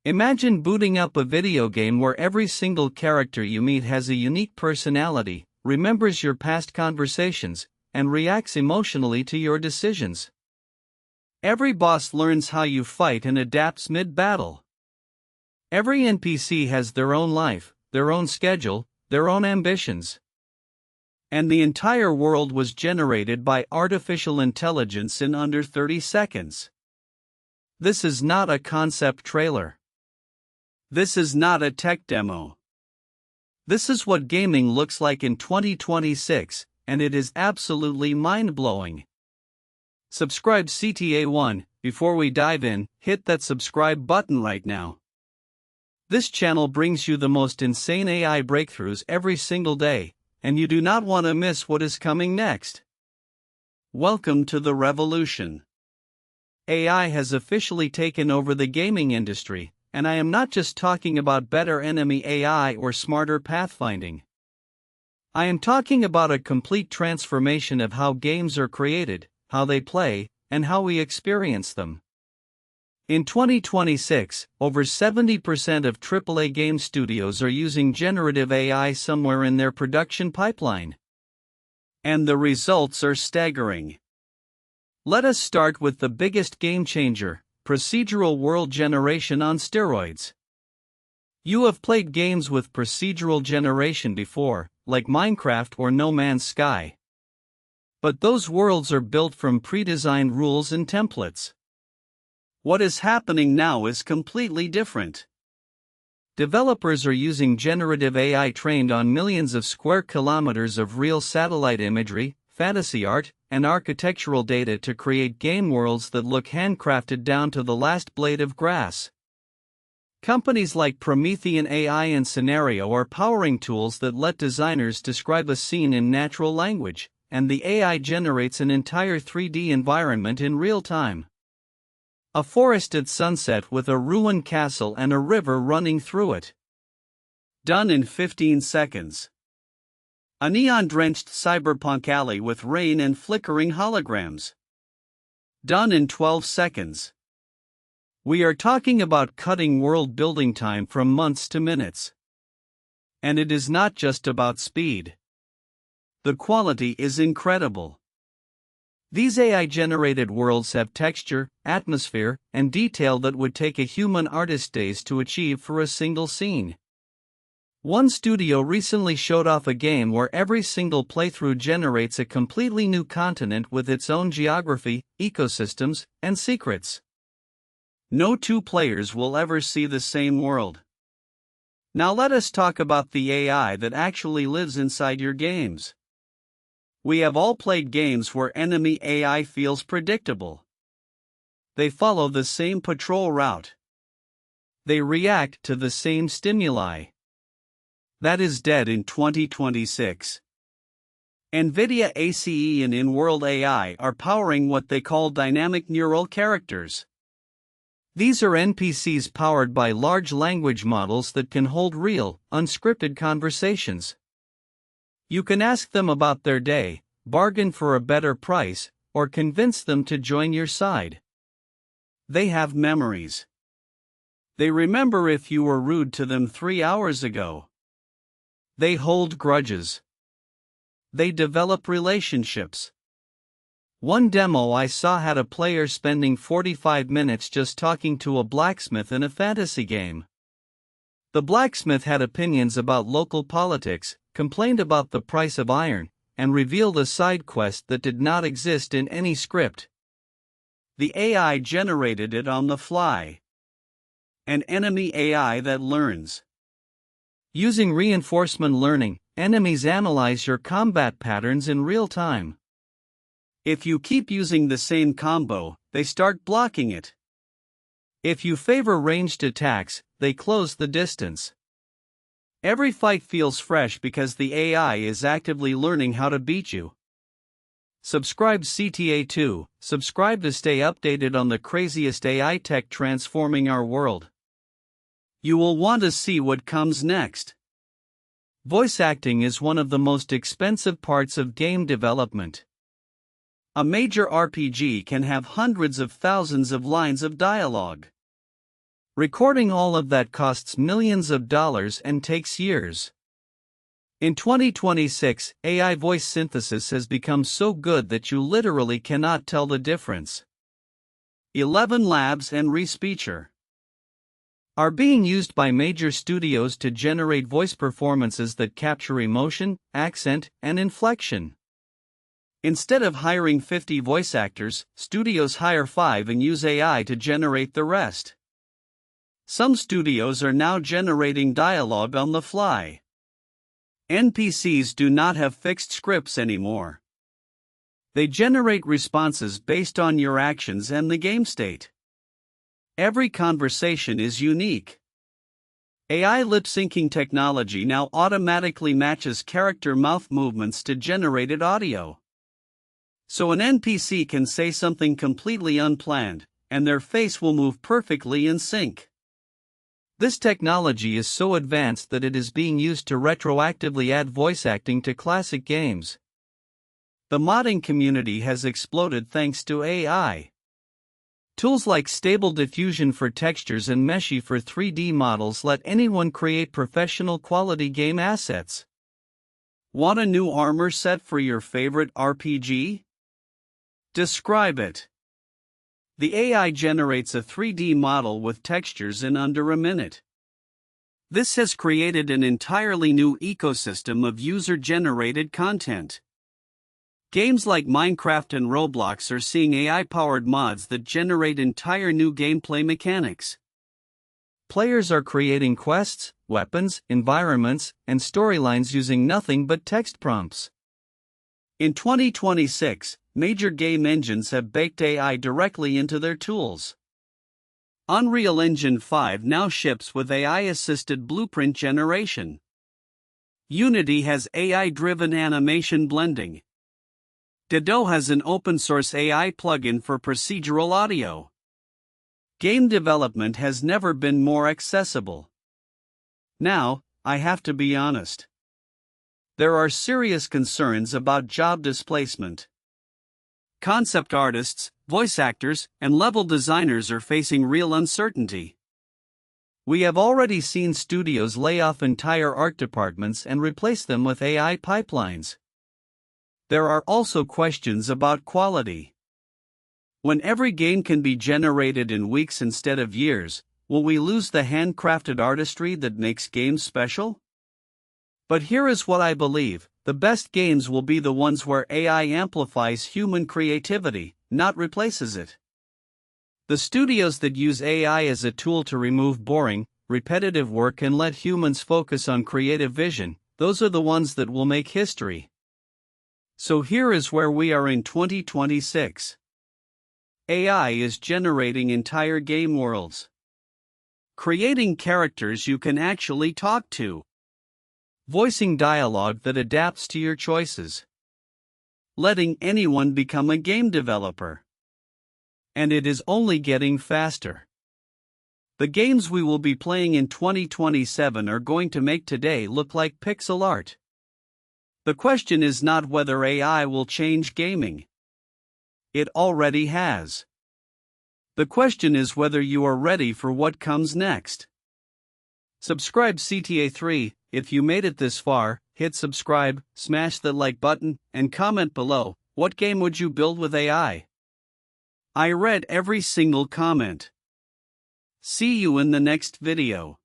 Imagine booting up a video game where every single character you meet has a unique personality, remembers your past conversations, and reacts emotionally to your decisions. Every boss learns how you fight and adapts mid-battle. Every NPC has their own life, their own schedule, their own ambitions. And the entire world was generated by artificial intelligence in under 30 seconds. This is not a concept trailer. This is not a tech demo. This is what gaming looks like in 2026, and it is absolutely mind-blowing. Subscribe CTA1. Before we dive in, hit that subscribe button right now. This channel brings you the most insane AI breakthroughs every single day, and you do not want to miss what is coming next. Welcome to the revolution. AI has officially taken over the gaming industry, and I am not just talking about better enemy AI or smarter pathfinding. I am talking about a complete transformation of how games are created, how they play, and how we experience them. In 2026, over 70% of AAA game studios are using generative AI somewhere in their production pipeline. And the results are staggering. Let us start with the biggest game changer: procedural world generation on steroids. You have played games with procedural generation before, like Minecraft or No Man's Sky. But those worlds are built from pre-designed rules and templates. What is happening now is completely different. Developers are using generative AI trained on millions of square kilometers of real satellite imagery, fantasy art, and architectural data to create game worlds that look handcrafted down to the last blade of grass. Companies like Promethean AI and Scenario are powering tools that let designers describe a scene in natural language, and the AI generates an entire 3D environment in real time. A forested sunset with a ruined castle and a river running through it. Done in 15 seconds. A neon-drenched cyberpunk alley with rain and flickering holograms. Done in 12 seconds. We are talking about cutting world building time from months to minutes. And it is not just about speed. The quality is incredible. These AI-generated worlds have texture, atmosphere, and detail that would take a human artist days to achieve for a single scene. One studio recently showed off a game where every single playthrough generates a completely new continent with its own geography, ecosystems, and secrets. No two players will ever see the same world. Now let us talk about the AI that actually lives inside your games. We have all played games where enemy AI feels predictable. They follow the same patrol route. They react to the same stimuli. That is dead in 2026. NVIDIA ACE and in-world AI are powering what they call dynamic neural characters. These are NPCs powered by large language models that can hold real, unscripted conversations. You can ask them about their day, bargain for a better price, or convince them to join your side. They have memories. They remember if you were rude to them 3 hours ago. They hold grudges. They develop relationships. One demo I saw had a player spending 45 minutes just talking to a blacksmith in a fantasy game. The blacksmith had opinions about local politics, complained about the price of iron, and revealed a side quest that did not exist in any script. The AI generated it on the fly. An enemy AI that learns. Using reinforcement learning, enemies analyze your combat patterns in real time. If you keep using the same combo, they start blocking it. If you favor ranged attacks, they close the distance. Every fight feels fresh because the AI is actively learning how to beat you. Subscribe CTA2, subscribe to stay updated on the craziest AI tech transforming our world. You will want to see what comes next. Voice acting is one of the most expensive parts of game development. A major RPG can have hundreds of thousands of lines of dialogue. Recording all of that costs millions of dollars and takes years. In 2026, AI voice synthesis has become so good that you literally cannot tell the difference. 11 labs and Respeecher are being used by major studios to generate voice performances that capture emotion, accent, and inflection. Instead of hiring 50 voice actors, studios hire 5 and use AI to generate the rest. Some studios are now generating dialogue on the fly. NPCs do not have fixed scripts anymore. They generate responses based on your actions and the game state. Every conversation is unique. AI lip-syncing technology now automatically matches character mouth movements to generated audio. So an NPC can say something completely unplanned, and their face will move perfectly in sync. This technology is so advanced that it is being used to retroactively add voice acting to classic games. The modding community has exploded thanks to AI. Tools like Stable Diffusion for textures and Meshy for 3D models let anyone create professional quality game assets. Want a new armor set for your favorite RPG? Describe it. The AI generates a 3D model with textures in under a minute. This has created an entirely new ecosystem of user-generated content. Games like Minecraft and Roblox are seeing AI-powered mods that generate entire new gameplay mechanics. Players are creating quests, weapons, environments, and storylines using nothing but text prompts. In 2026, major game engines have baked AI directly into their tools. Unreal Engine 5 now ships with AI-assisted blueprint generation. Unity has AI-driven animation blending. Godot has an open-source AI plugin for procedural audio. Game development has never been more accessible. Now, I have to be honest. There are serious concerns about job displacement. Concept artists, voice actors, and level designers are facing real uncertainty. We have already seen studios lay off entire art departments and replace them with AI pipelines. There are also questions about quality. When every game can be generated in weeks instead of years, will we lose the handcrafted artistry that makes games special? But here is what I believe: the best games will be the ones where AI amplifies human creativity, not replaces it. The studios that use AI as a tool to remove boring, repetitive work and let humans focus on creative vision, those are the ones that will make history. So here is where we are in 2026. AI is generating entire game worlds. Creating characters you can actually talk to. Voicing dialogue that adapts to your choices. Letting anyone become a game developer. And it is only getting faster. The games we will be playing in 2027 are going to make today look like pixel art. The question is not whether AI will change gaming. It already has. The question is whether you are ready for what comes next. Subscribe CTA3. If you made it this far, hit subscribe, smash the like button, and comment below. What game would you build with AI? I read every single comment. See you in the next video.